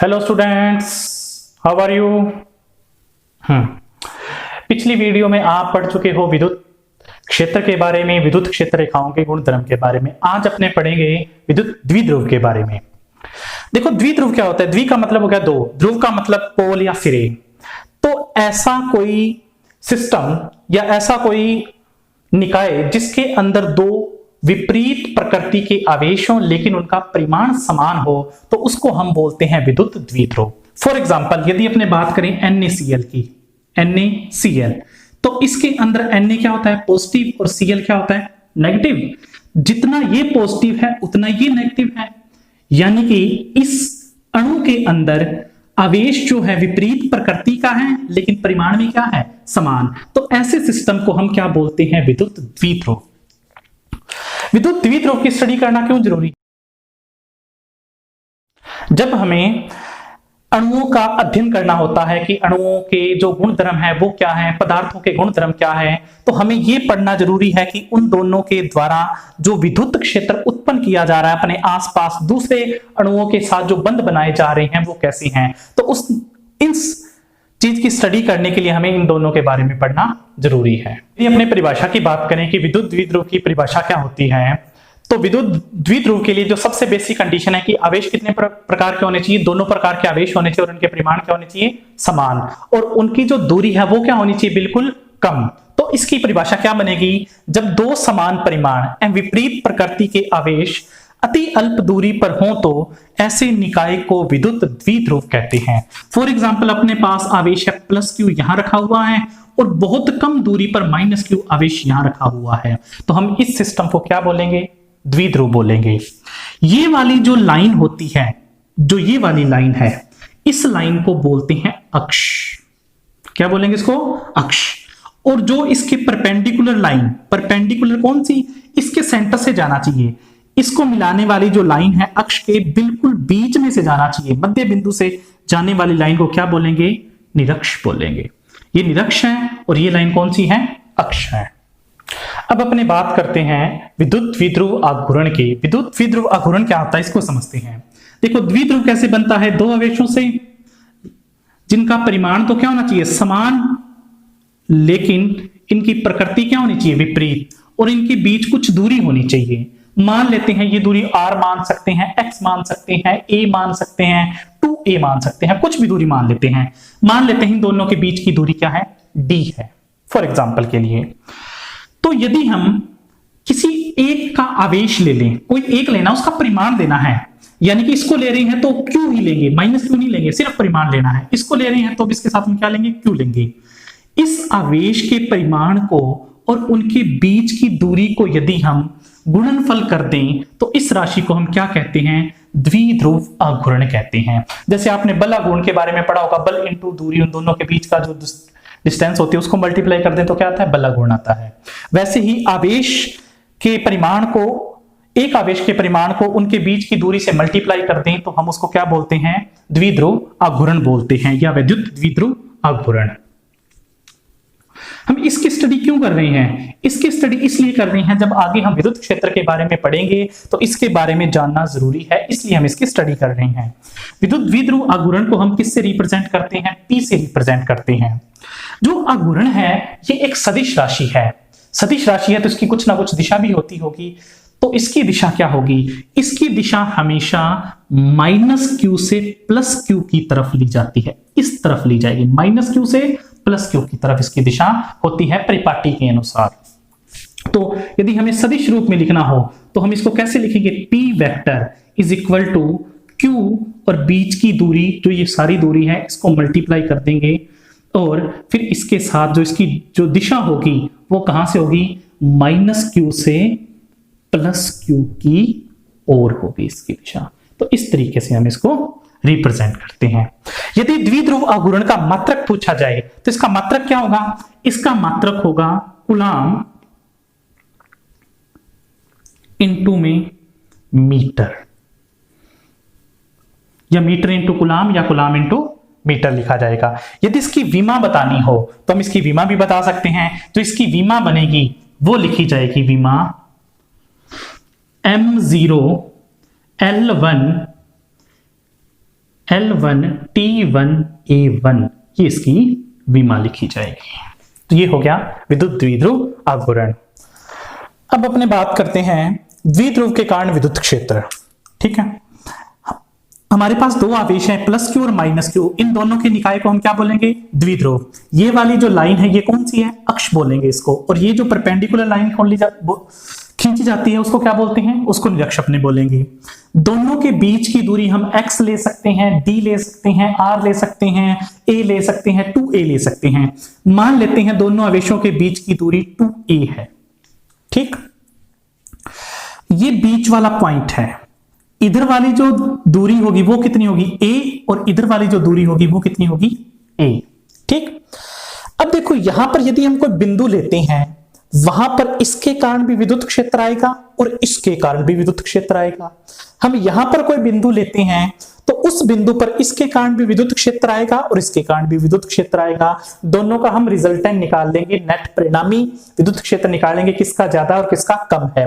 Hello students, how are you. पिछली video में आप पढ़ चुके हो विद्युत क्षेत्र के बारे में, विद्युत क्षेत्र रेखाओं के गुणधर्म के बारे में। आज अपने पढ़ेंगे विद्युत द्विध्रुव के बारे में। देखो, द्विध्रुव क्या होता है? द्वि का मतलब हो गया दो, ध्रुव का मतलब पोल या सिरे। तो ऐसा कोई सिस्टम या ऐसा कोई निकाय जिसके अंदर दो विपरीत प्रकृति के आवेश हो लेकिन उनका परिमाण समान हो, तो उसको हम बोलते हैं विद्युत द्विध्रुव। फॉर एग्जांपल, यदि अपने बात करें NaCl की, NaCl, तो इसके अंदर Na क्या होता है? पॉजिटिव, और Cl क्या होता है? नेगेटिव। जितना ये पॉजिटिव है उतना ये नेगेटिव है, यानी कि इस अणु के अंदर आवेश जो है विपरीत प्रकृति का है लेकिन परिमाण में क्या है? समान। तो ऐसे सिस्टम को हम क्या बोलते हैं? विद्युत द्विध्रुव। विद्युत द्विध्रुव की स्टडी करना क्यों जरूरी? जब हमें अणुओं का अध्ययन करना होता है कि अणुओं के जो गुणधर्म है वो क्या है, पदार्थों के गुणधर्म क्या है, तो हमें यह पढ़ना जरूरी है कि उन दोनों के द्वारा जो विद्युत क्षेत्र उत्पन्न किया जा रहा है अपने आसपास दूसरे अणुओं के साथ जो बंध बनाए जा रहे हैं वो कैसे हैं। तो इस चीज की स्टडी करने के लिए हमें इन दोनों के बारे में पढ़ना जरूरी है। यदि अपने परिभाषा की बात करें कि विद्युत द्विध्रुव की परिभाषा क्या होती है, तो विद्युत द्विध्रुव के लिए जो सबसे बेसिक कंडीशन है कि आवेश कितने प्रकार के होने चाहिए? दोनों प्रकार के आवेश होने चाहिए और उनके परिमाण क्या होने चाहिए? समान। और उनकी जो दूरी है वो क्या होनी चाहिए? बिल्कुल कम। तो इसकी परिभाषा क्या बनेगी? जब दो समान परिमाण एवं विपरीत प्रकृति के आवेश अति अल्प दूरी पर हो तो ऐसे निकाय को विद्युत द्विध्रुव कहते हैं। फॉर एग्जांपल, अपने पास आवेश है +q यहां रखा हुआ है और बहुत कम दूरी पर -q आवेश यहां रखा हुआ है, तो हम इस सिस्टम को क्या बोलेंगे? द्विध्रुव बोलेंगे। ये वाली जो लाइन होती है, जो ये वाली लाइन है, इस लाइन को बोलते हैं अक्ष। क्या बोलेंगे इसको? अक्ष। और जो इसके परपेंडिकुलर लाइन, परपेंडिकुलर कौन सी? इसके सेंटर से जाना चाहिए। इसको मिलाने वाली जो लाइन है अक्ष के बिल्कुल बीच में से जाना चाहिए, मध्य बिंदु से जाने वाली लाइन को क्या बोलेंगे? निरक्ष बोलेंगे। ये निरक्ष है और ये लाइन कौन सी है? अक्ष है। अब अपने बात करते हैं विद्युत द्विध्रुव आघूर्ण की। विद्युत द्विध्रुव आघूर्ण क्या होता है इसको समझते हैं। देखो, द्विध्रुव कैसे बनता है? दो आवेशों से जिनका परिमाण तो क्या होना चाहिए? समान, लेकिन इनकी प्रकृति क्या होनी चाहिए? विपरीत। और इनके बीच कुछ दूरी होनी चाहिए। मान लेते हैं ये दूरी r मान सकते हैं, x मान सकते हैं, a मान सकते हैं, 2a मान सकते हैं, कुछ भी दूरी मान लेते हैं। मान लेते हैं इन दोनों के बीच की दूरी क्या है? d है फॉर एग्जांपल के लिए। तो यदि हम किसी एक का आवेश ले लें, कोई एक लेना, उसका परिमाण देना है, यानी कि इसको ले रहे हैं तो q ही लेंगे, -q नहीं लेंगे, सिर्फ परिमाण लेना है। इसको ले रहे हैं तो इसके साथ हम क्या लेंगे? q लेंगे। इस आवेश के परिमाण को और उनके बीच की दूरी को यदि हम गुणनफल कर दें तो इस राशि को हम क्या कहते हैं? द्विध्रुव आघूर्ण कहते हैं। जैसे आपने बल आघूर्ण के बारे में पढ़ा होगा, बल इंटू दूरी, उन दोनों के बीच का जो डिस्टेंस होती है उसको मल्टीप्लाई कर दें तो क्या आता है? बल आघूर्ण आता है। वैसे ही आवेश के परिमाण को, एक आवेश के परिमाण को उनके बीच की दूरी से मल्टीप्लाई कर दें तो हम उसको क्या बोलते हैं? द्विध्रुव आघूर्ण बोलते हैं, या विद्युत द्विध्रुव आघूर्ण। हम इसकी स्टडी क्यों कर रहे हैं? इसकी स्टडी इसलिए कर रहे हैं, जब आगे हम विद्युत क्षेत्र के बारे में पढ़ेंगे तो इसके बारे में जानना जरूरी है, इसलिए हम इसकी स्टडी कर रहे हैं। विद्युत द्विध्रुव आघूर्ण को हम किससे रिप्रेजेंट करते हैं? P से रिप्रेजेंट करते हैं। जो आघूर्ण है ये एक सदिश राशि है। सदिश राशि है तो इसकी कुछ ना कुछ दिशा भी होती होगी। तो इसकी दिशा क्या होगी? इसकी दिशा हमेशा -q से +q की तरफ ली जाती है। इस तरफ ली जाएगी, -q से +q की तरफ इसकी दिशा होती है परिपाटी के अनुसार। तो यदि हमें सदिश रूप में लिखना हो तो हम इसको कैसे लिखेंगे? P vector is equal to q और बीच की दूरी, जो ये सारी दूरी है, इसको मल्टीप्लाई कर देंगे और फिर इसके साथ जो इसकी जो दिशा होगी वो कहां से होगी? -q से +q की ओर होगी इसकी दिशा। तो इस तरीके से हम इसको रिप्रेजेंट करते हैं। यदि द्विध्रुव आघूर्ण का मात्रक पूछा जाए तो इसका मात्रक क्या होगा? इसका मात्रक होगा कूलाम इनटू में मीटर, या मीटर इंटू कूलाम, या कूलाम इंटू मीटर लिखा जाएगा। यदि इसकी विमा बतानी हो तो हम इसकी विमा भी बता सकते हैं। तो इसकी विमा बनेगी, वो लिखी जाएगी विमा m0 L1 L1 T1 A1 ये इसकी विमा लिखी जाएगी। तो ये हो गया विद्युत द्विध्रुव आघूर्ण। अब अपने बात करते हैं द्विध्रुव के कारण विद्युत क्षेत्र। ठीक है, हमारे पास दो आवेश हैं प्लस क्यू और माइनस क्यू, इन दोनों के निकाय को हम क्या बोलेंगे? द्विध्रुव। ये वाली जो लाइन है ये कौन सी है? अक्ष बोलेंगे इसको। और ये जो परपेंडिकुलर लाइन खींची जाती है उसको क्या बोलते हैं? उसको निरक्ष अपने बोलेंगे। दोनों के बीच की दूरी हम x ले सकते हैं, d ले सकते हैं, r ले सकते हैं, a ले सकते हैं, 2a ले सकते हैं। मान लेते हैं दोनों आवेशों के बीच की दूरी 2a है। ठीक, ये बीच वाला पॉइंट है। इधर वाली जो दूरी होगी वो कितनी होगी? a, और इधर वाली जो दूरी होगी वो कितनी होगी? a। ठीक, अब देखो यहां पर यदि हम कोई बिंदु लेते हैं, वहां पर इसके कारण भी विद्युत क्षेत्र आएगा और इसके कारण भी विद्युत क्षेत्र आएगा। हम यहां पर कोई बिंदु लेते हैं तो उस बिंदु पर इसके कारण भी विद्युत क्षेत्र आएगा और इसके कारण भी विद्युत क्षेत्र आएगा। दोनों का हम रिजल्टेंट निकाल लेंगे, नेट परिणामी विद्युत क्षेत्र निकालेंगे, किसका ज्यादा और किसका कम है।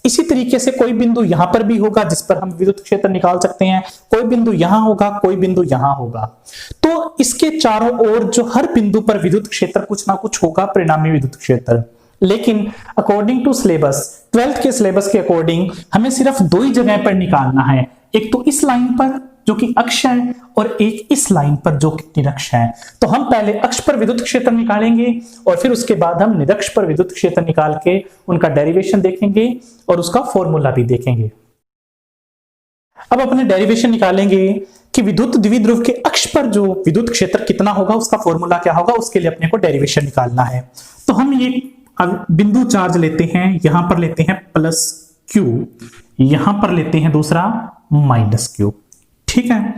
इसी तरीके से कोई बिंदु यहां पर भी होगा जिस पर हम विद्युत क्षेत्र निकाल सकते हैं, कोई बिंदु यहां होगा, कोई बिंदु यहां होगा। तो इसके चारों ओर जो हर बिंदु पर विद्युत क्षेत्र कुछ ना कुछ होगा, परिणामी विद्युत क्षेत्र। लेकिन अकॉर्डिंग टू सिलेबस, 12th के सिलेबस के अकॉर्डिंग हमें सिर्फ दो ही जगह पर निकालना है, एक तो इस लाइन पर जो कि अक्ष है और एक इस लाइन पर जो कि निरक्ष है। तो हम पहले अक्ष पर विद्युत क्षेत्र निकालेंगे और फिर उसके बाद हम निरक्ष पर विद्युत क्षेत्र निकाल के उनका डेरिवेशन देखेंगे और उसका फॉर्मूला भी देखेंगे। अब अपने डेरिवेशन निकालेंगे कि विद्युत द्विध्रुव के अक्ष पर जो विद्युत क्षेत्र कितना होगा, उसका फॉर्मूला क्या होगा, उसके लिए अपने को डेरिवेशन निकालना है। तो हम ये बिंदु चार्ज लेते हैं, यहां पर लेते हैं प्लस क्यू, यहां पर लेते हैं दूसरा माइनस क्यू। ठीक है,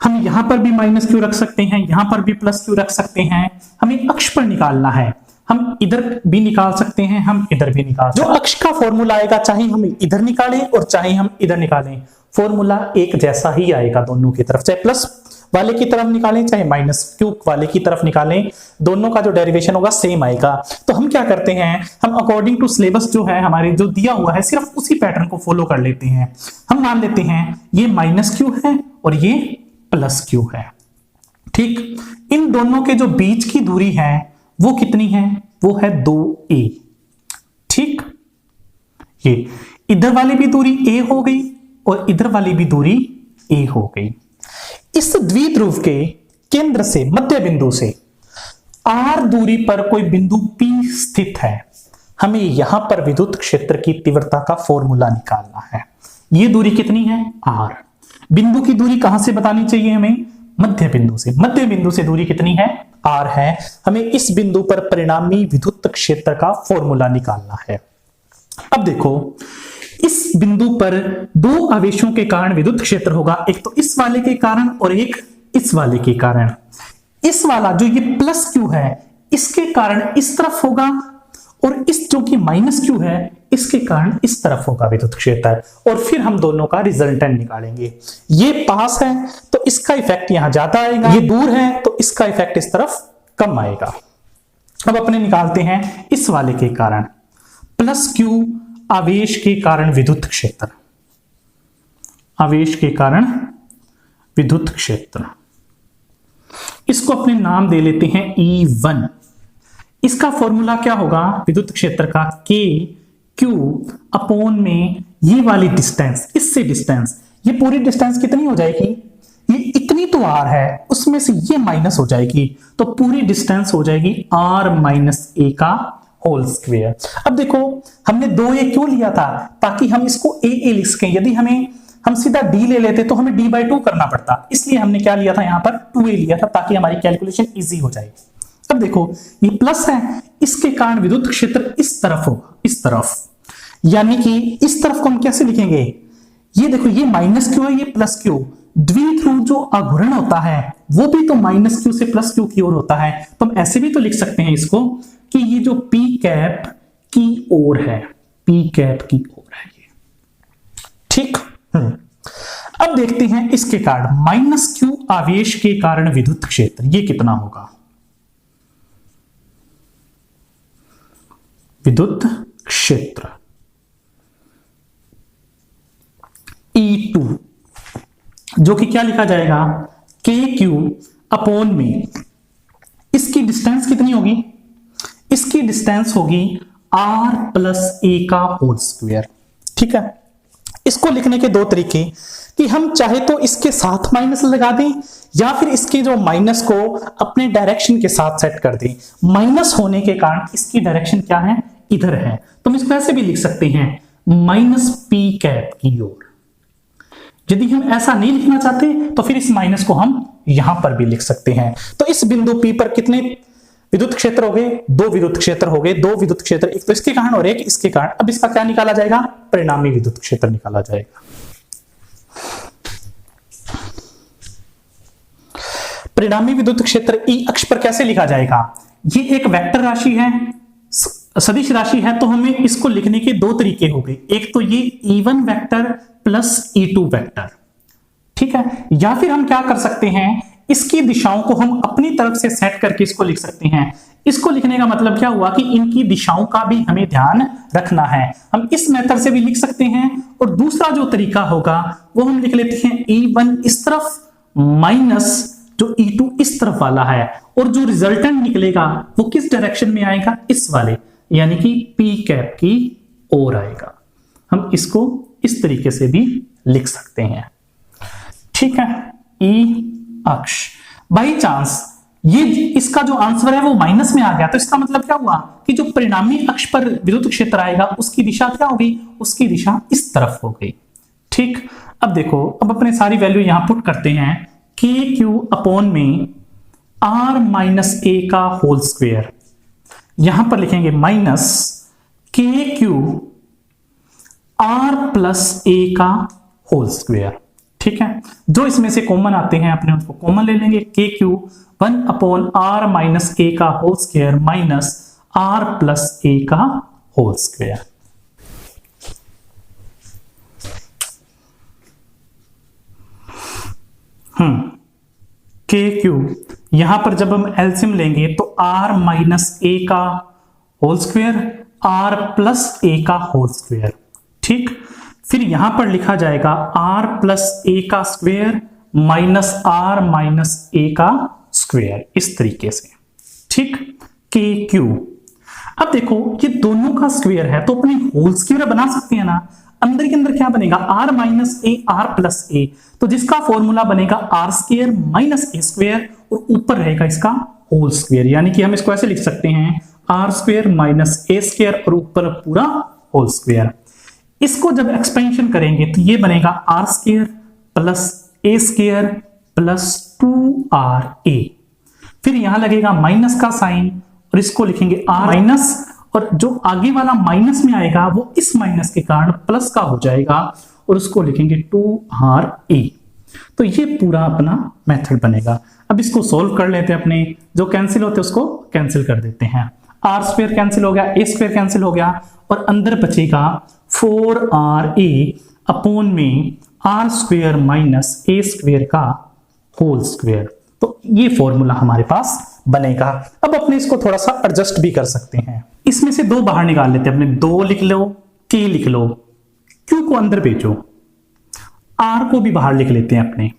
हम यहां पर भी माइनस क्यू रख सकते हैं, यहां पर भी प्लस क्यू रख सकते हैं। हमें अक्ष पर निकालना है, हम इधर भी निकाल सकते हैं, हम इधर भी निकाल सकते हैं। जो अक्ष का फॉर्मूला आएगा, चाहे हम इधर निकालें और चाहे हम इधर निकालें, फॉर्मूला एक जैसा ही आएगा दोनों की तरफ। चाहे प्लस वाले की तरफ निकालें चाहे माइनस क्यू वाले की तरफ निकालें, दोनों का जो डेरिवेशन होगा सेम आएगा। तो हम क्या करते हैं, हम अकॉर्डिंग टू सिलेबस जो है हमारे जो दिया हुआ है, सिर्फ उसी पैटर्न को फॉलो कर लेते हैं। हम मान लेते हैं ये माइनस क्यू है और ये प्लस क्यू है। ठीक, इन दोनों के जो बीच की दूरी है वो कितनी है? वो है 2a। ठीक, ये इधर वाली भी दूरी a हो गई और इधर वाली भी दूरी a हो गई। इस द्विध्रुव के केंद्र से, मध्य बिंदु से r दूरी पर कोई बिंदु P स्थित है। हमें यहां पर विद्युत क्षेत्र की तीव्रता का फॉर्मूला निकालना है। यह दूरी कितनी है? r। बिंदु की दूरी कहां से बतानी चाहिए हमें? मध्य बिंदु से। मध्य बिंदु से दूरी कितनी है? r है। हमें इस बिंदु पर परिणामी विद्युत क्षेत्र का फॉर्मूला निकालना है। अब देखो, इस बिंदु पर दो आवेशों के कारण विद्युत क्षेत्र होगा, एक तो इस वाले के कारण और एक इस वाले के कारण। इस वाला जो ये प्लस क्यू है इसके कारण इस तरफ होगा और इस जो कि माइनस क्यू है इसके कारण इस तरफ होगा विद्युत क्षेत्र। और फिर हम दोनों का रिजल्टेंट निकालेंगे। ये पास है तो इसका इफेक्ट यहां ज्यादा आएगा, ये दूर है तो इसका इफेक्ट इस तरफ कम आएगा। अब अपने निकालते हैं इस वाले के कारण, प्लस क्यू आवेश के कारण विद्युत क्षेत्र, आवेश के कारण विद्युत क्षेत्र, इसको अपने नाम दे लेते हैं E1। इसका फॉर्मूला क्या होगा विद्युत क्षेत्र का? K Q अपॉन में ये वाली डिस्टेंस, इससे डिस्टेंस, ये पूरी डिस्टेंस कितनी हो जाएगी? ये इतनी तो r है, उसमें से ये माइनस हो जाएगी तो पूरी डिस्टेंस हो जाएगी r माइनस a का होल स्क्वायर। अब देखो हमने 2a क्यों लिया था? ताकि हम इसको a लिख सकें। यदि हम सीधा d ले लेते तो हमें d/2 करना पड़ता, इसलिए हमने क्या लिया था, यहां पर 2a लिया था ताकि हमारी कैलकुलेशन इजी हो जाए। अब देखो ये प्लस है, इसके कारण विद्युत क्षेत्र इस तरफ होगा, इस तरफ, यानी कि इस तरफ को हम कैसे लिखेंगे? ये देखो ये माइनस क्यू है, ये प्लस क्यू। द्विध्रुव जो आघूर्ण होता है वो भी तो माइनस क्यू से प्लस क्यू की ओर होता है। तो हम ऐसे भी तो लिख सकते हैं इसको कि ये जो P कैप की ओर है, P कैप की ओर है ये। ठीक, अब देखते हैं इसके कारण माइनस क्यू आवेश के कारण विद्युत क्षेत्र ये कितना होगा? विद्युत क्षेत्र E2 जो कि क्या लिखा जाएगा, KQ अपॉन में इसकी डिस्टेंस कितनी होगी, इसकी डिस्टेंस होगी R प्लस A का होल स्क्वायर। ठीक है, इसको लिखने के दो तरीके कि हम चाहे तो इसके साथ माइनस लगा दें या फिर इसके जो माइनस को अपने डायरेक्शन के साथ सेट कर दें। माइनस होने के कारण इसकी डायरेक्शन क्या है, इधर है, तो हम इसको ऐसे भी लिख सकते हैं माइनस P कैप की ओर। यदि हम ऐसा नहीं लिखना चाहते तो फिर इस माइनस को हम यहां पर भी लिख सकते हैं। तो इस बिंदु P पर कितने विद्युत क्षेत्र हो गए, दो विद्युत क्षेत्र हो गए, दो विद्युत क्षेत्र, एक तो इसके कारण और एक इसके कारण। अब इसका क्या निकाला जाएगा, परिणामी विद्युत क्षेत्र निकाला जाएगा। परिणामी विद्युत क्षेत्र E अक्ष पर कैसे लिखा जाएगा, ये एक वेक्टर राशि है, सदिश राशि है, तो हमें इसको लिखने के दो तरीके हो गए। एक तो ये E1 vector plus E2 vector, ठीक है, या फिर हम क्या कर सकते हैं, इसकी दिशाओं को हम अपनी तरफ से सेट करके इसको लिख सकते हैं। इसको लिखने का मतलब क्या हुआ कि इनकी दिशाओं का भी हमें ध्यान रखना है। हम इस मेथड से भी लिख सकते हैं और दूसरा जो तरीका होगा वो हम लिख लेते हैं E1 इस तरफ माइनस जो E2 इस तरफ वाला है, और जो रिजल्टेंट निकलेगा वो किस डायरेक्शन में आएगा, इस वाले, यानी कि P कैप की ओर आएगा। हम इसको इस तरीके से भी लिख सकते हैं। ठीक है, E अक्ष, बाई चांस ये इसका जो आंसर है वो माइनस में आ गया, तो इसका मतलब क्या हुआ कि जो परिणामी अक्ष पर विद्युत क्षेत्र आएगा उसकी दिशा क्या हो गई, उसकी दिशा इस तरफ हो गई। ठीक, अब देखो, अब अपने सारी वैल्यू यहां पुट करते हैं, KQ अपॉन में R माइनस A का होल स्क्वायर, यहां पर लिखेंगे minus KQ R plus A का होल स्क्वायर। ठीक है, जो इसमें से कॉमन आते हैं अपने उसको कॉमन ले लेंगे। KQ 1 upon R minus A का whole square minus R plus A का होल स्क्वायर। KQ यहां पर जब हम एलसीएम लेंगे तो R माइनस A का whole square, R plus A का होल स्क्वायर। ठीक, फिर यहां पर लिखा जाएगा R प्लस A का square minus R minus A का स्क्वायर, इस तरीके से। ठीक, KQ, अब देखो ये दोनों का स्क्वायर है तो अपने होल स्क्वायर बना सकते हैं ना। अंदर के अंदर क्या बनेगा, R minus A R plus A, तो जिसका फॉर्मूला बनेगा R square minus A square और ऊपर रहेगा इसका होल स्क्वायर, यानी कि हम इसको ऐसे लिख सकते हैं R square minus A square और ऊपर पूरा होल स्क्वायर। इसको जब एक्सपेंशन करेंगे तो ये बनेगा R square plus A square plus 2RA, फिर यहां लगेगा माइनस का साइन और इसको लिखेंगे R माइनस, और जो आगे वाला माइनस में आएगा वो इस माइनस के कारण प्लस का हो जाएगा और उसको लिखेंगे 2RA। तो ये पूरा अपना मेथड बनेगा। अब इसको सोल्व कर लेते हैं, अपने जो कैंसिल होते हैं उसको कैंसिल कर देते हैं। R स्क्वायर कैंसिल हो गया, A स्क्वायर कैंसिल हो गया और अंदर बचेगा 4RA अपॉन में R square minus A square का होल स्क्वायर। तो ये फॉर्मूला हमारे पास बनेगा। अब अपने इसको थोड़ा सा एडजस्ट भी कर सकते हैं, इसमें से दो बाहर निकाल लेते हैं। अपने 2 लिख लो, K लिख लो, Q को अंदर भेजो, R को भी बाहर लिख लेते हैं। अपने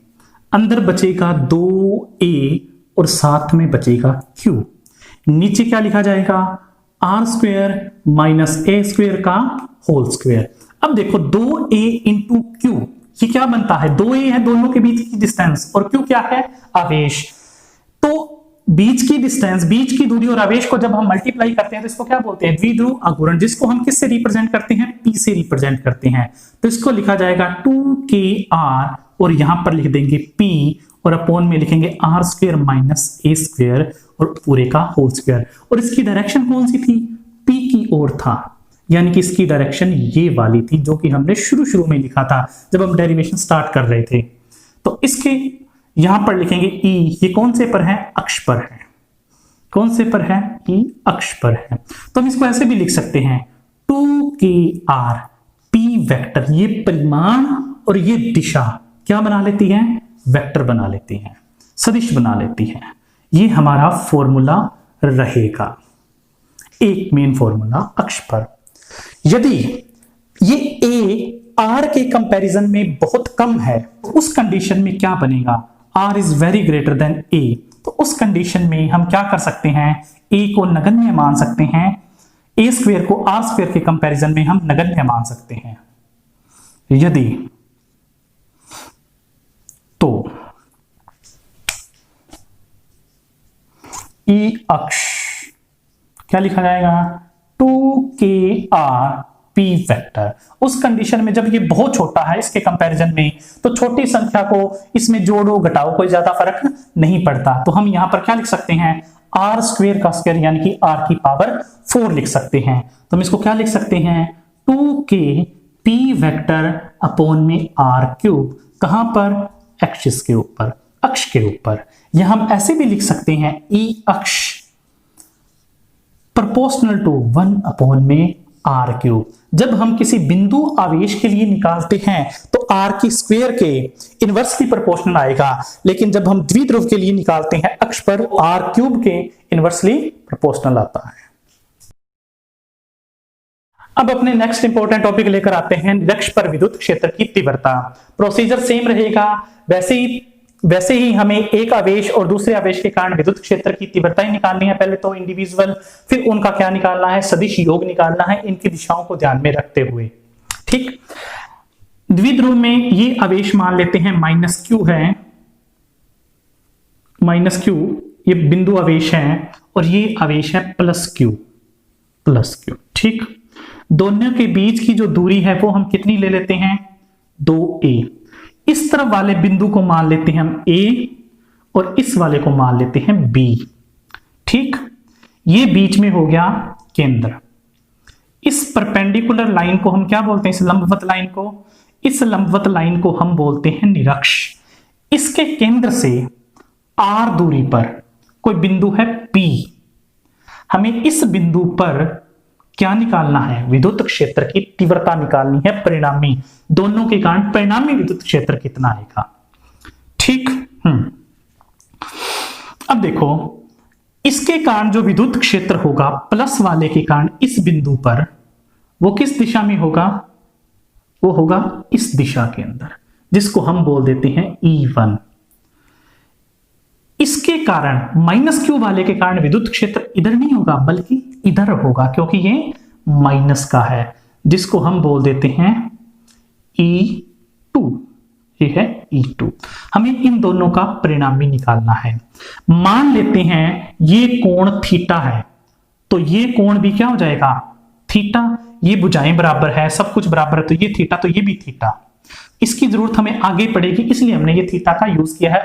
अंदर बचेगा 2A और साथ में बचेगा Q। नीचे क्या लिखा जाएगा, R square minus A square का होल स्क्वायर। अब देखो 2A इंटू Q, ये क्या बनता है, 2A है दोनों के बीच की डिस्टेंस और Q क्या है, आवेश। तो बीच की डिस्टेंस, बीच की दूरी और आवेश को जब हम मल्टीप्लाई करते हैं तो इसको क्या बोलते हैं, द्विध्रुव आघूर्ण, जिसको हम किससे रिप्रेजेंट करते हैं, P से रिप्रेजेंट करते हैं। तो इसको लिखा जाएगा 2KR और यहां पर लिख देंगे P और अपॉन में लिखेंगे R square minus A square और पूरे का होल स्क्वायर। और इसकी डायरेक्शन कौन सी थी, P की ओर था, यानी कि इसकी डायरेक्शन ये वाली थी जो कि हमने शुरू में लिखा था जब हम डेरिवेशन स्टार्ट कर रहे थे। तो इसके यहां पर लिखेंगे E, ये कौन से पर है, अक्ष पर है। कौन से पर है, E अक्ष पर है। तो हम इसको ऐसे भी लिख सकते हैं 2KR P वेक्टर, ये परिमाण और ये दिशा क्या बना लेती है, वेक्टर बना लेती है, सदिश बना लेती है। ये हमारा फॉर्मूला रहेगा, एक मेन फॉर्मूला अक्ष पर। यदि ये A r के कंपैरिजन में बहुत कम है, तो उस कंडीशन में क्या बनेगा, r is very greater then a। तो उस कंडीशन में हम क्या कर सकते हैं, a को नगण्य मान सकते हैं, a स्क्वायर को r स्क्वायर के कंपैरिजन में हम नगण्य मान सकते हैं यदि तो e अक्ष क्या लिखा जाएगा, 2kr p वेक्टर। उस कंडीशन में जब ये बहुत छोटा है इसके कंपैरिजन में, तो छोटी संख्या को इसमें जोड़ो घटाओ कोई ज्यादा फर्क नहीं पड़ता। तो हम यहां पर क्या लिख सकते हैं, r स्क्वायर का स्क्वायर यानी कि r की पावर 4 लिख सकते हैं। तो हम इसको क्या लिख सकते हैं, 2k p वेक्टर अपॉन में r क्यूब, कहां पर, एक्सिस के ऊपर, अक्ष के ऊपर। या हम ऐसे भी लिख सकते हैं e अक्ष प्रोपोर्शनल टू 1 अपॉन में r क्यूब। जब हम किसी बिंदु आवेश के लिए निकालते हैं तो r की स्क्वायर के इनवर्सली प्रोपोर्शनल आएगा, लेकिन जब हम द्विध्रुव के लिए निकालते हैं अक्ष पर, r क्यूब के इनवर्सली प्रोपोर्शनल आता है। अब अपने नेक्स्ट इंपॉर्टेंट टॉपिक लेकर आते हैं, निरक्ष पर विद्युत क्षेत्र की तीव्रता। प्रोसीजर सेम रहेगा, वैसे ही हमें एक आवेश और दूसरे आवेश के कारण विद्युत क्षेत्र की तीव्रता ही निकालनी है। पहले तो इंडिविजुअल, फिर उनका क्या निकालना है, सदिश योग निकालना है, इनकी दिशाओं को ध्यान में रखते हुए। ठीक, द्विध्रुव में ये आवेश मान लेते हैं -q है, -q ये बिंदु आवेश है, और ये आवेश है +q। ठीक, दोनों के बीच की जो दूरी है वो हम कितनी ले लेते हैं, 2a। इस तरफ वाले बिंदु को मान लेते हैं हम a और इस वाले को मान लेते हैं b। ठीक, ये बीच में हो गया केंद्र। इस परपेंडिकुलर लाइन को हम क्या बोलते हैं, इस लंबवत लाइन को, इस लंबवत लाइन को हम बोलते हैं निरक्ष। इसके केंद्र से r दूरी पर कोई बिंदु है p। हमें इस बिंदु पर क्या निकालना है, विद्युत क्षेत्र की तीव्रता निकालनी है, परिणामी, दोनों के कारण परिणामी विद्युत क्षेत्र कितना आएगा। ठीक, अब देखो इसके कारण जो विद्युत क्षेत्र होगा प्लस वाले के कारण इस बिंदु पर, वो किस दिशा में होगा, वो होगा इस दिशा के अंदर, जिसको हम बोल देते हैं E1। इसके कारण -q वाले के कारण विद्युत क्षेत्र इधर नहीं होगा बल्कि इधर होगा, क्योंकि ये माइनस का है, जिसको हम बोल देते हैं E2। ये है E2। हमें इन दोनों का परिणामी निकालना है। मान लेते हैं ये कोण थीटा है, तो ये कोण भी क्या हो जाएगा, थीटा। ये भुजाएं बराबर है, सब कुछ बराबर है, तो ये थीटा, तो ये भी थीटा। इसकी जरूरत हमें आगे पड़ेगी, इसलिए हमने ये थीटा का यूज किया है,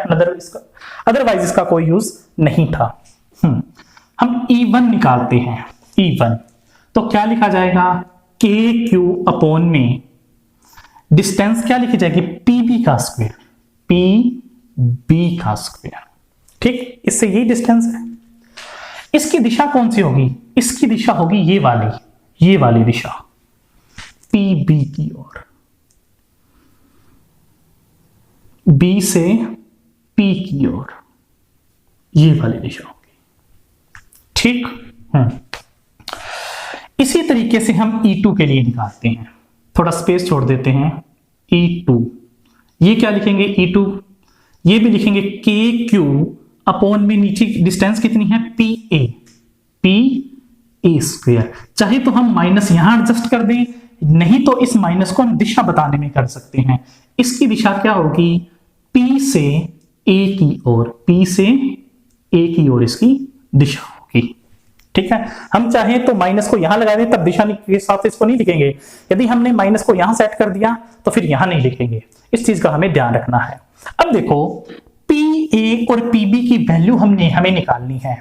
अदरवाइज इसका कोई यूज नहीं था। हम E1 निकालते हैं, E1 तो क्या लिखा जाएगा, KQ अपॉन में डिस्टेंस क्या लिखी जाएगी, PB का स्क्वायर, PB का स्क्वायर। ठीक, इससे यही डिस्टेंस है। इसकी दिशा कौन सी होगी, इसकी दिशा होगी ये वाली दिशा, PB की ओर, B से P की ओर, ये वाली दिशा होगी। ठीक, इसी तरीके से हम E2 के लिए निकालते हैं, थोड़ा स्पेस छोड़ देते हैं। E2 ये क्या लिखेंगे, E2 ये भी लिखेंगे KQ अपॉन में नीचे डिस्टेंस कितनी है, PA स्क्वायर। चाहे तो हम माइनस यहां एडजस्ट कर दें, नहीं तो इस माइनस को हम दिशा बताने में कर सकते हैं। इसकी दिशा क्या होगी, P से A की ओर, P से A की ओर इसकी दिशा होगी। ठीक है, हम चाहें तो माइनस को यहां लगा दें, तब दिशा के हिसाब से इसको नहीं लिखेंगे। यदि हमने माइनस को यहां सेट कर दिया तो फिर यहां नहीं लिखेंगे। इस चीज का हमें ध्यान रखना है। अब देखो PA और PB की वैल्यू हमें निकालनी है।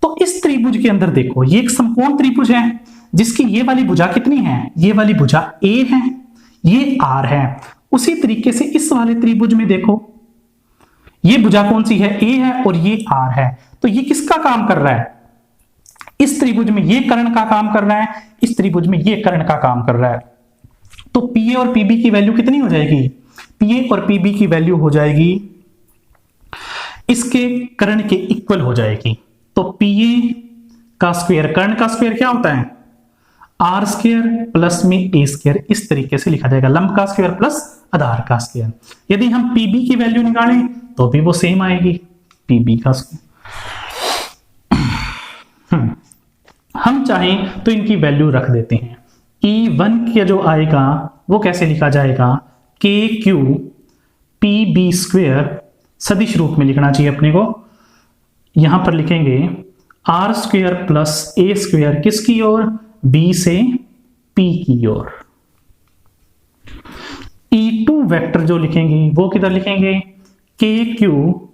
तो इस त्रिभुज के अंदर देखो, ये एक समकोण त्रिभुज है जिसकी ये वाली भुजा कितनी है, ये वाली भुजा A है, ये R है। उसी तरीके से इस वाले त्रिभुज में देखो, ये भुजा कौन सी है, A है और ये R है। तो ये किसका काम कर रहा है, इस त्रिभुज में ये कर्ण का काम कर रहा है, इस त्रिभुज में ये कर्ण का काम कर रहा है। तो PA और PB की वैल्यू कितनी हो जाएगी, PA और PB की वैल्यू हो जाएगी इसके कर्ण के इक्वल हो जाएगी। तो PA का स्क्वायर, कर्ण का स्क्वायर क्या होता है, आर स्क्वायर प्लस में ए स्क्वायर, इस तरीके से लिखा जाएगा, लंब का स्क्वायर प्लस आधार का स्क्वायर। यदि हम पीबी की वैल्यू निकालें तो भी वो सेम आएगी, पीबी का स्क्वायर। हम चाहें तो इनकी वैल्यू रख देते हैं। E1 का जो आएगा वो कैसे लिखा जाएगा, के क्यू पी बी स्क्वेयर, सदिश रूप में लिखना चाहिए अपने को। यहां पर लिखेंगे R square plus A square किसकी ओर, बी से पी की ओर। E2 वेक्टर जो लिखेंगे वो किधर लिखेंगे, के Q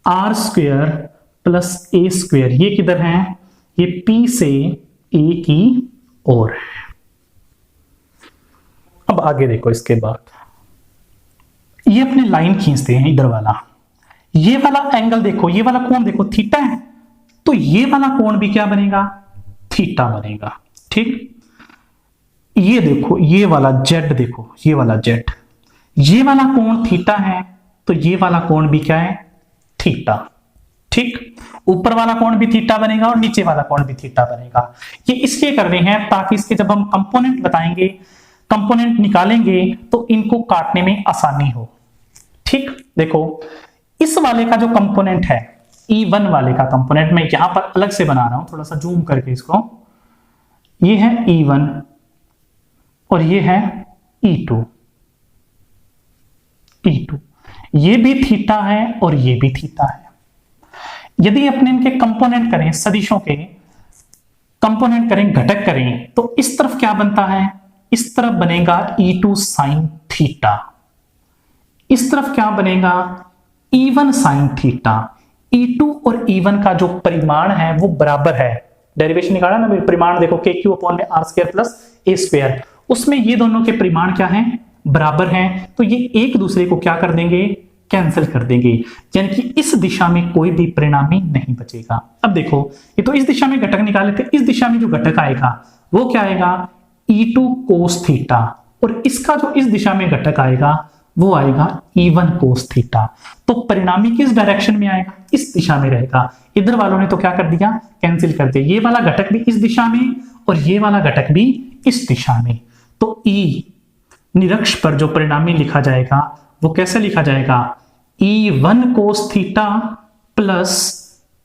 are square plus A square, ये किधर है, ये P से A की ओर है। अब आगे देखो, इसके बाद ये अपने लाइन खींचते हैं इधर वाला, ये वाला एंगल देखो, ये वाला कोण देखो थीटा है, तो ये वाला कोण भी क्या बनेगा, थीटा बनेगा। ठीक, ये देखो ये वाला जेड देखो, ये वाला जेड, ये वाला कोण थीटा है तो ये वाला कोण भी क्या है, थीटा। ठीक, ऊपर वाला कोण भी थीटा बनेगा और नीचे वाला कोण भी थीटा बनेगा। ये इसलिए कर रहे हैं ताकि इसके जब हम कंपोनेंट बताएंगे, कंपोनेंट निकालेंगे तो इनको काटने में आसानी हो। ठीक, देखो इस वाले का जो कंपोनेंट है, E1 वाले का कंपोनेंट मैं यहां पर अलग से बना रहा हूं, थोड़ा सा जूम करके इसको, ये है E1 और ये है E2। ये भी थीटा है और ये भी थीटा है। यदि अपने इनके कंपोनेंट करें, सदिशों के कंपोनेंट करें, घटक करें, तो इस तरफ क्या बनता है, इस तरफ बनेगा E2 साइन थीटा, इस तरफ क्या बनेगा E1 साइन थीटा। E2 और E1 का जो परिमाण है वो बराबर है, डेरिवेशन निकाला ना परिमाण, देखो के क्यू अपॉन में R square plus A square, उसमें ये दोनों के परिमाण क्या है, बराबर हैं, तो ये एक दूसरे को क्या कर देंगे, कैंसिल कर देंगे, यानी कि इस दिशा में कोई भी परिणामी नहीं बचेगा। अब देखो ये तो इस दिशा में घटक निकाले थे, इस दिशा में जो घटक आएगा वो क्या आएगा, E2 कोस थीटा, और इसका जो इस दिशा में घटक आएगा वो आएगा E1 कोस थीटा। तो परिणामी किस डायरेक्शन में आएगा, इस दिशा में रहेगा। इधर वालों ने तो क्या कर दिया, कैंसिल कर दिया, ये वाला घटक भी इस दिशा में और ये वाला घटक भी इस दिशा में। तो E निरक्ष पर जो परिणामी लिखा जाएगा वो कैसे लिखा जाएगा, E1 कोस theta plus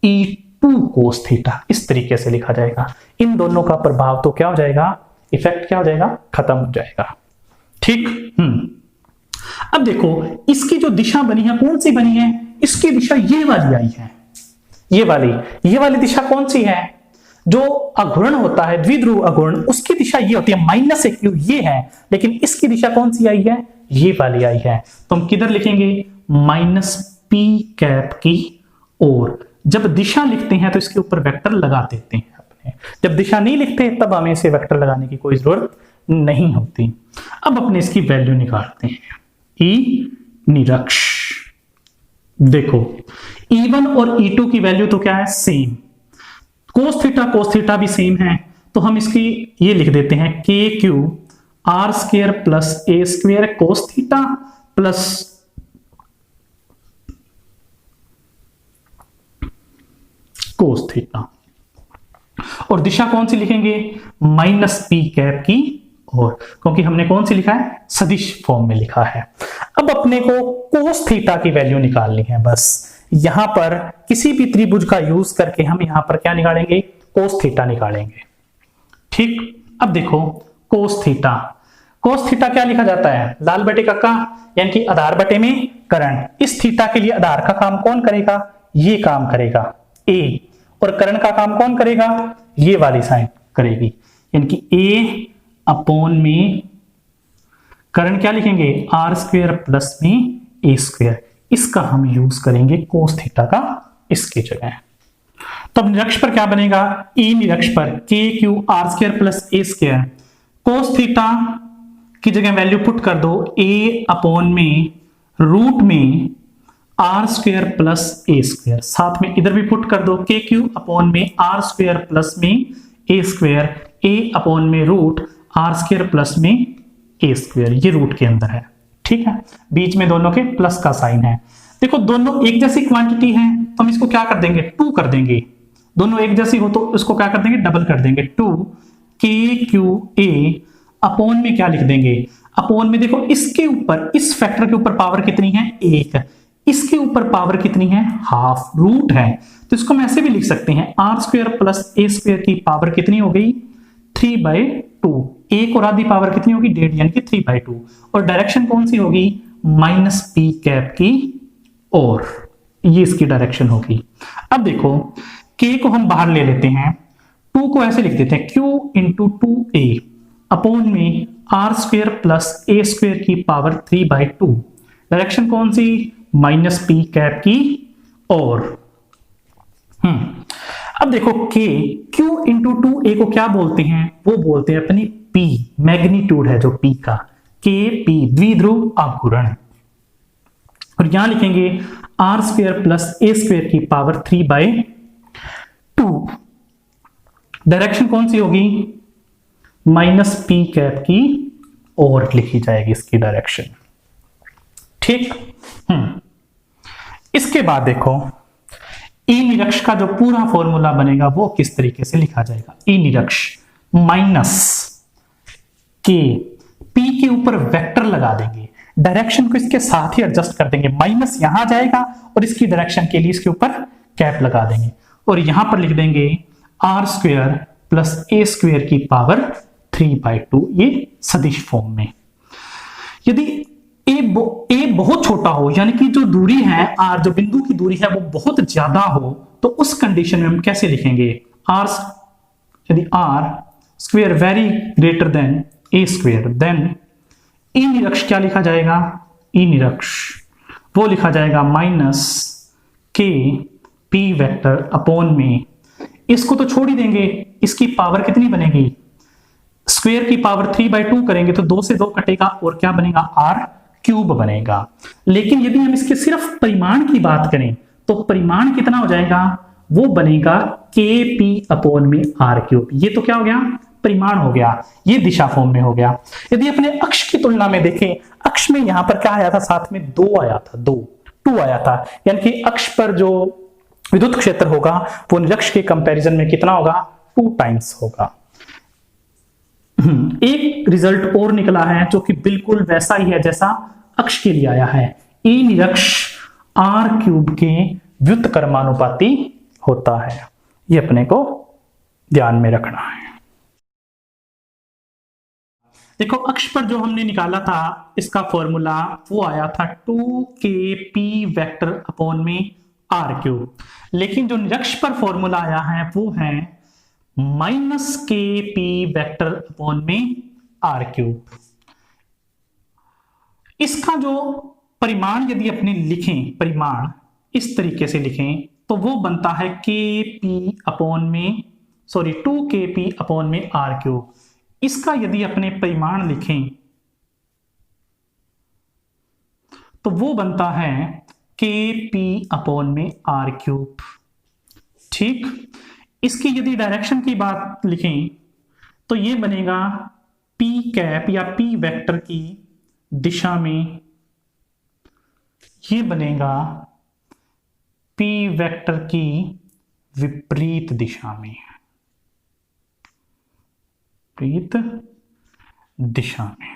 E2 cos theta, इस तरीके से लिखा जाएगा। इन दोनों का प्रभाव तो क्या हो जाएगा, इफेक्ट क्या हो जाएगा, खत्म हो जाएगा। ठीक, अब देखो इसकी जो दिशा बनी है कौन सी बनी है, इसकी दिशा ये वाली आई है, ये वाली दिशा कौन सी है, जो अघूर्ण होता है द्विध्रुव अघूर्ण, उसकी दिशा ये होती है माइनस एक क्यू, ये है, लेकिन इसकी दिशा कौन सी आई है, ये वाली आई है। तो हम किधर लिखेंगे, माइनस पी कैप की ओर। जब दिशा लिखते हैं तो इसके ऊपर वेक्टर लगा देते हैं अपने, जब दिशा नहीं लिखते तब हमें इसे वेक्टर लगाने की कोई जरूरत नहीं होती। अब अपने इसकी वैल्यू निकालते हैं, ई निरक्ष, देखो E1 और E2 की वैल्यू तो क्या है, सेम, कोस थीटा भी सेम है, तो हम इसकी ये लिख देते हैं के Q R square plus A square cos theta plus cos theta, और दिशा कौन सी लिखेंगे, माइनस पी कैप की ओर, क्योंकि हमने कौन सी लिखा है, सदिश फॉर्म में लिखा है। अब अपने को कोस थीटा की वैल्यू निकालनी है, बस यहां पर किसी भी त्रिभुज का यूज करके हम यहां पर क्या निकालेंगे, कोस थीटा निकालेंगे। ठीक, अब देखो कोस थीटा क्या लिखा जाता है, लाल बटे का यानी कि आधार बटे में करण। इस थीटा के लिए आधार का काम कौन करेगा, ये काम करेगा ए, और करण का काम कौन करेगा, ये वाली साइड करेगी, यानी कि ए अपॉन में करण क्या लिखेंगे, आर स्क्वायर प्लस में ए स्क्वायर, इसका हम यूज करेंगे कोस थीटा का इसकी जगह। तब निरक्ष पर क्या बनेगा, ई निरक्ष पर K Q R square plus A square, cos theta की जगह वैल्यू पुट कर दो, ए अपॉन में रूट में R square plus A square, साथ में इधर भी पुट कर दो के क्यू अपॉन में आर स्क्वायर प्लस में ए स्क्वायर, ए अपॉन में रूट आर स्क्वायर प्लस में ए स्क्वायर, ये रूट के अंदर है। ठीक है, बीच में दोनों के प्लस का साइन है। देखो दोनों एक जैसी क्वांटिटी है तो हम इसको क्या कर देंगे, 2 कर देंगे, दोनों एक जैसी हो तो इसको क्या कर देंगे, डबल कर देंगे, 2 के क्यू ए अपॉन में क्या लिख देंगे, अपॉन में देखो इसके ऊपर, इस फैक्टर के ऊपर पावर कितनी है 1, इसके ऊपर पावर कितनी है हाफ, रूट है, तो इसको हम ऐसे भी लिख सकते हैं R square plus A square की पावर कितनी हो गई 3/2, एक और आधी पावर कितनी होगी 1.5 यानी कि 3/2, और डायरेक्शन कौन सी होगी माइनस पी कैप की और ये इसकी डायरेक्शन होगी। अब देखो k को हम बाहर ले लेते हैं, 2 को ऐसे लिख देते हैं q इंटू 2a अपॉन में R square plus A square की पावर 3/2, डायरेक्शन कौन सी माइनस पी कैप की और अब देखो k q इंटू 2a को क्या बोलते हैं, वो बोलते हैं अपनी p, मैग्नीट्यूड है जो p का, k p द्विध्रुव अवघूर्ण, और यहां लिखेंगे R square plus A square की पावर 3/2, डायरेक्शन कौन सी होगी माइनस पी कैप की और लिखी जाएगी इसकी डायरेक्शन। ठीक, इसके बाद देखो ई निरक्ष का जो पूरा फॉर्मूला बनेगा वो किस तरीके से लिखा जाएगा, ई निरक्ष माइनस के पी के ऊपर वेक्टर लगा देंगे, डायरेक्शन को इसके साथ ही एडजस्ट कर देंगे, माइनस यहां जाएगा और इसकी डायरेक्शन के लिए इसके ऊपर कैप लगा देंगे, और यहां पर लिख देंगे R square plus A square की पावर 3/2, ये सदिश फॉर्म में। यदि ए बहुत छोटा हो, यानी कि जो दूरी है आर, जो बिंदु की दूरी है वो बहुत ज्यादा हो, तो उस कंडीशन में हम कैसे लिखेंगे आर, यदि R square very greater than A square, then E निरक्ष क्या लिखा जाएगा, ई निरक्ष वो लिखा जाएगा माइनस के पी वेक्टर अपॉन में, इसको तो छोड़ ही देंगे, इसकी पावर कितनी बनेगी, स्क्वायर की पावर 3/2 करेंगे तो 2 से 2 कटेगा और क्या बनेगा आर क्यूब बनेगा। लेकिन यदि हम इसके सिर्फ परिमाण की बात करें तो परिमाण कितना हो जाएगा, वो बनेगा के पी अपॉन में आर क्यूब, ये तो क्या हो गया परिमाण हो गया, ये दिशा फॉर्म में हो गया। यदि अपने अक्ष की तुलना में देखें, अक्ष में यहां पर क्या आया था, साथ में 2 आया था, 2 आया था, यानी कि अक्ष पर जो विद्युत क्षेत्र होगा वो निरक्ष के कंपैरिजन में कितना होगा 2 टाइम्स होगा। एक रिजल्ट और निकला है जो कि बिल्कुल वैसा ही है जैसा अक्ष के लिए आया है, ई निरक्ष आर क्यूब के व्युत्क्रमानुपाती होता है, ये अपने को ध्यान में रखना है। देखो अक्ष पर जो हमने निकाला था इसका फॉर्मूला वो आया था 2kp वेक्टर अपॉन में आर क्यूब, लेकिन जो निरक्ष पर फॉर्मूला आया है वो है माइनस के पी वेक्टर अपॉन में आर क्यूब। इसका जो परिमाण यदि अपने लिखें, परिमाण इस तरीके से लिखें तो वो बनता है के पी अपॉन में 2kp अपॉन में आर क्यूब। इसका यदि अपने परिमाण लिखें तो वो बनता है के पी अपॉन में आर क्यूब। ठीक, इसकी यदि डायरेक्शन की बात लिखें तो ये बनेगा पी कैप या पी वेक्टर की दिशा में, ये बनेगा पी वेक्टर की विपरीत दिशा में, विपरीत दिशा में।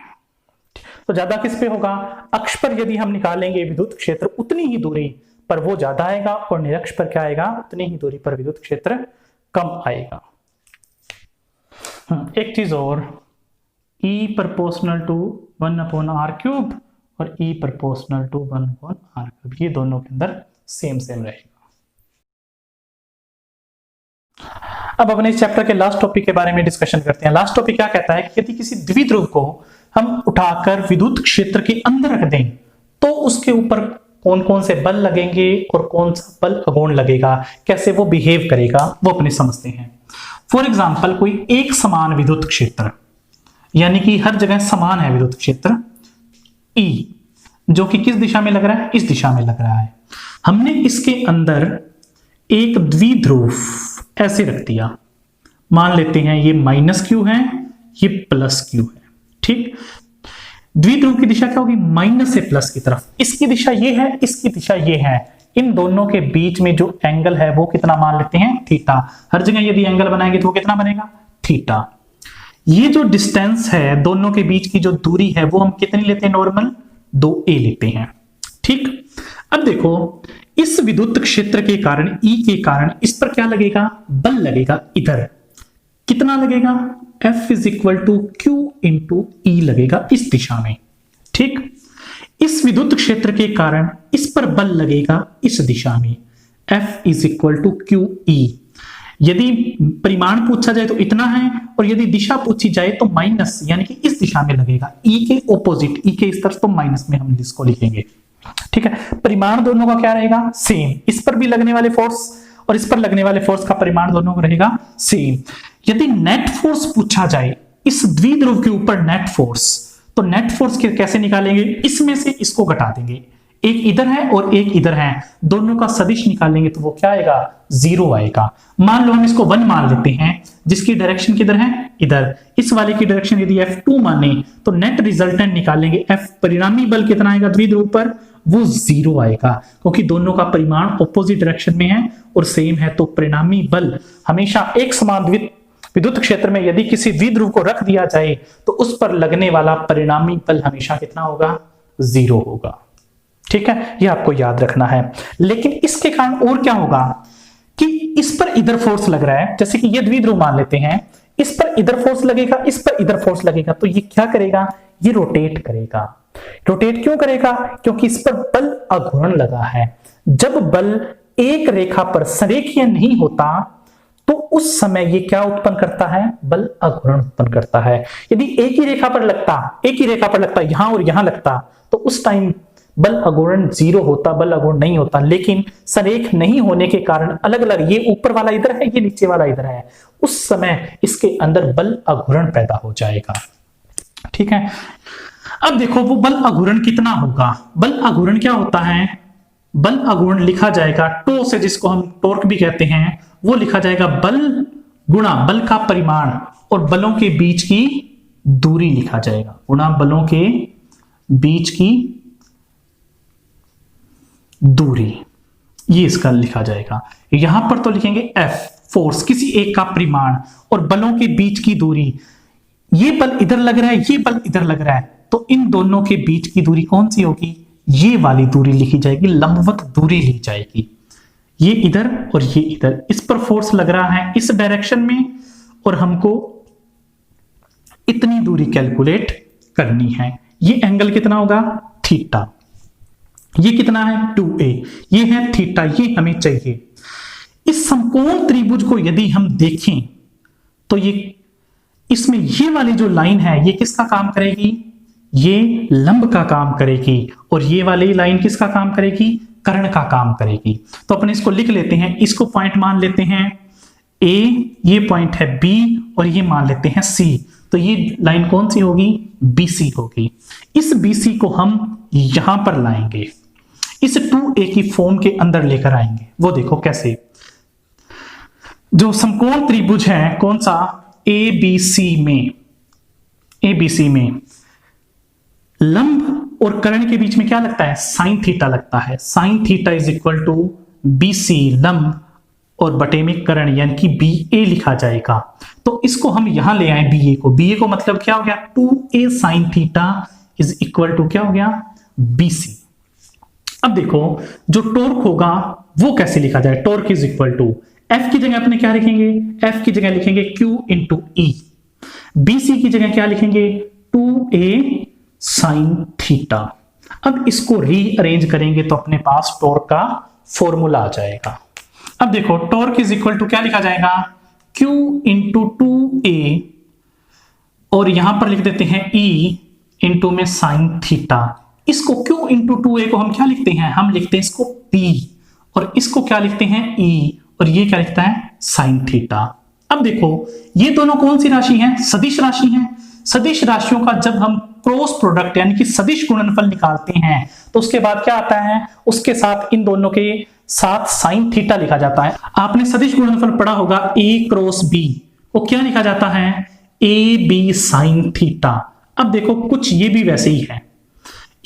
तो ज्यादा किस पे होगा, अक्ष पर यदि हम निकालेंगे विद्युत क्षेत्र उतनी ही दूरी पर वो ज्यादा आएगा, और निरक्ष पर क्या आएगा उतनी ही दूरी पर विद्युत क्षेत्र कम आएगा। एक चीज और, E proportional to 1/r cube और E proportional to 1/r cube, ये दोनों के अंदर सेम रहेगा। अब अपने इस चैप्टर के लास्ट टॉपिक के बारे में डिस्कशन करते हैं। लास्ट टॉपिक क्या कहता है कि यदि किसी द्विध्रुव को हम उठाकर विद्युत क्षेत्र के अंदर रख दें तो उसके ऊपर कौन कौन से बल लगेंगे और कौन सा बल अगुण लगेगा, कैसे वो बिहेव करेगा, वो अपने समझते हैं। फॉर एग्जाम्पल कोई एक समान विद्युत क्षेत्र, यानी कि हर जगह समान है विद्युत क्षेत्र E, जो कि किस दिशा में लग रहा है, इस दिशा में लग रहा है। हमने इसके अंदर एक द्विध्रुव ऐसे रख दिया, मान लेते हैं ये माइनस क्यू है, ये प्लस क्यू है। ठीक, द्विध्रुव की दिशा क्या होगी, माइनस से प्लस की तरफ, इसकी दिशा ये है, इसकी दिशा ये है, इन दोनों के बीच में जो एंगल है वो कितना मान लेते हैं थीटा। हर जगह यदि एंगल बनाएंगे तो वो कितना बनेगा थीटा। ये जो डिस्टेंस है, दोनों के बीच की जो दूरी है, वो हम कितनी लेते हैं? नॉर्मल 2a लेते हैं। ठीक, अब देखो इस विद्युत क्षेत्र के कारण, E के कारण इस पर क्या लगेगा? बल लगेगा। इधर कितना लगेगा? F is equal to Q into E लगेगा इस दिशा में। ठीक, इस विद्युत क्षेत्र के कारण इस पर बल लगेगा इस दिशा में, F is equal to QE। यदि परिमाण पूछा जाए तो इतना है, और यदि दिशा पूछी जाए तो माइनस, यानी कि इस दिशा में लगेगा, E के ऑपोजिट, E के इस तरफ, तो माइनस में हम इसको लिखेंगे। ठीक है, परिमाण दोनों का क्या रहेगा? सेम। इस पर भी लगने वाले फोर्स और इस पर लगने वाले फोर्स का परिमाण दोनों का रहेगा सेम। यदि नेट फोर्स पूछा जाए इस द्विध्रुव के ऊपर, नेट फोर्स, तो नेट फोर्स कैसे निकालेंगे? इसमें से इसको घटा देंगे, एक इधर है और एक इधर है, दोनों का सदिश निकालेंगे तो वो क्या आएगा? 0 आएगा। मान लो हम इसको 1 मान लेते हैं, जिसकी डायरेक्शन किधर है? इधर। इस वाले की डायरेक्शन यदि F2 माने तो नेट रिजल्टेंट निकालेंगे, F परिणामी बल कितना आएगा द्विध्रुव पर? वो 0 आएगा, क्योंकि दोनों का परिमाण ऑपोजिट डायरेक्शन में है और सेम है। तो परिणामी बल हमेशा एक समान विद्युत क्षेत्र में यदि किसी द्विध्रुव को रख दिया जाए तो उस पर लगने वाला परिणामी बल हमेशा कितना होगा? 0 होगा। ठीक है, यह आपको याद रखना है। लेकिन इसके कारण और क्या होगा कि इस पर इधर फोर्स लग रहा है, जैसे कि ये द्विध्रुव मान लेते हैं, इस पर इधर फोर्स लगेगा, इस पर इधर फोर्स लगेगा, तो ये क्या करेगा? ये रोटेट करेगा। रोटेट क्यों करेगा? क्योंकि इस पर बल अघूर्ण लगा है। जब बल एक रेखा पर संरेखीय नहीं होता तो उस समय ये क्या उत्पन्न करता है? बल अघूर्ण उत्पन्न करता है। यदि एक ही रेखा पर लगता, यहां और यहां लगता, तो उस टाइम बल अघूर्ण 0 होता, बल अघूर्ण नहीं होता। लेकिन संरेख नहीं होने के कारण अलग अलग, ये ऊपर वाला इधर है, ये नीचे वाला इधर है, उस समय इसके अंदर बल अघूर्ण पैदा हो जाएगा। ठीक है, अब देखो वो बल अघूर्ण कितना होगा? बल अघूर्ण क्या होता है? बल अघूर्ण लिखा जाएगा टो से, जिसको हम टॉर्क भी कहते हैं, वो लिखा जाएगा बल गुणा बल का परिमाण और बलों के बीच की दूरी लिखा जाएगा, गुणा बलों के बीच की दूरी, ये इसका लिखा जाएगा। यहां पर तो लिखेंगे F फोर्स, किसी एक का परिमाण, और बलों के बीच की दूरी। ये बल इधर लग रहा है, ये बल इधर लग रहा है, तो इन दोनों के बीच की दूरी कौन सी होगी? ये वाली दूरी लिखी जाएगी, लंबवत दूरी ली जाएगी। ये इधर और ये इधर, इस पर फोर्स लग रहा है इस डायरेक्शन में, और हमको इतनी दूरी कैलकुलेट करनी है। ये एंगल कितना होगा? थीटा। ये कितना है? 2a। ये है थीटा, ये हमें चाहिए। इस समकोण त्रिभुज को यदि हम देखें तो ये इसमें ये वाली जो लाइन है, ये किसका काम करेगी? ये लंब का काम करेगी। और ये वाली लाइन किसका काम करेगी? कर्ण का काम करेगी। तो अपन इसको लिख लेते हैं, इसको पॉइंट मान लेते हैं A, ये पॉइंट है B, और ये मान लेते हैं C। तो ये लाइन कौन सी होगी? BC होगी। इस BC को हम यहां पर लाएंगे, इस 2a की फॉर्म के अंदर लेकर आएंगे। वो देखो कैसे, जो समकोण त्रिभुज है कौन सा? ABC में लंब और कर्ण के बीच में क्या लगता है? साइन थीटा लगता है। Sine theta is equal to BC लंब और बटे में कर्ण, यानी कि BA लिखा जाएगा। तो इसको हम यहां ले आए BA को मतलब क्या हो गया? 2a sine theta is equal to क्या हो गया? BC। अब देखो जो टॉर्क होगा वो कैसे लिखा जाए? Torque is equal to F की जगह अपने क्या लिखेंगे? F की जगह लिखेंगे Q इंटू E। BC की जगह क्या लिखेंगे? 2a sine theta. अब इसको रीअरेंज करेंगे तो अपने पास टॉर्क का फॉर्मूला आ जाएगा। अब देखो टॉर्क इज इक्वल टू क्या लिखा जाएगा? Q इंटू 2a, और यहां पर लिख देते हैं E इंटू में साइन थीटा। इसको Q इंटू 2a को हम क्या लिखते हैं? हम लिखते हैं इसको P, और इसको क्या लिखते हैं? E, और ये क्या लिखता है? Sine theta. अब देखो ये दोनों कौन सी राशि हैं? सदिश राशि हैं। सदिश राशियों का जब हम क्रॉस प्रोडक्ट यानी कि सदिश गुणनफल निकालते हैं तो उसके बाद क्या आता है? उसके साथ इन दोनों के साथ साइन थीटा लिखा जाता है। आपने सदिश गुणनफल पढ़ा होगा A क्रॉस B, वो क्या लिखा जाता है? AB sine theta. अब देखो कुछ ये भी वैसे ही है,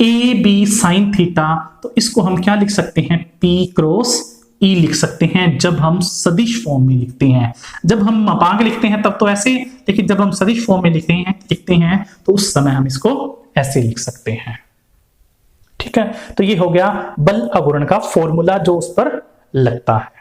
AB साइन थीटा, तो इसको हम क्या लिख सकते हैं? P क्रॉस ई लिख सकते हैं जब हम सदिश फॉर्म में लिखते हैं। जब हम मापांक लिखते हैं तब तो ऐसे, लेकिन जब हम सदिश फॉर्म में लिखते हैं तो उस समय हम इसको ऐसे लिख सकते हैं। ठीक है, तो ये हो गया बल अघूर्ण का फॉर्मूला जो उस पर लगता है।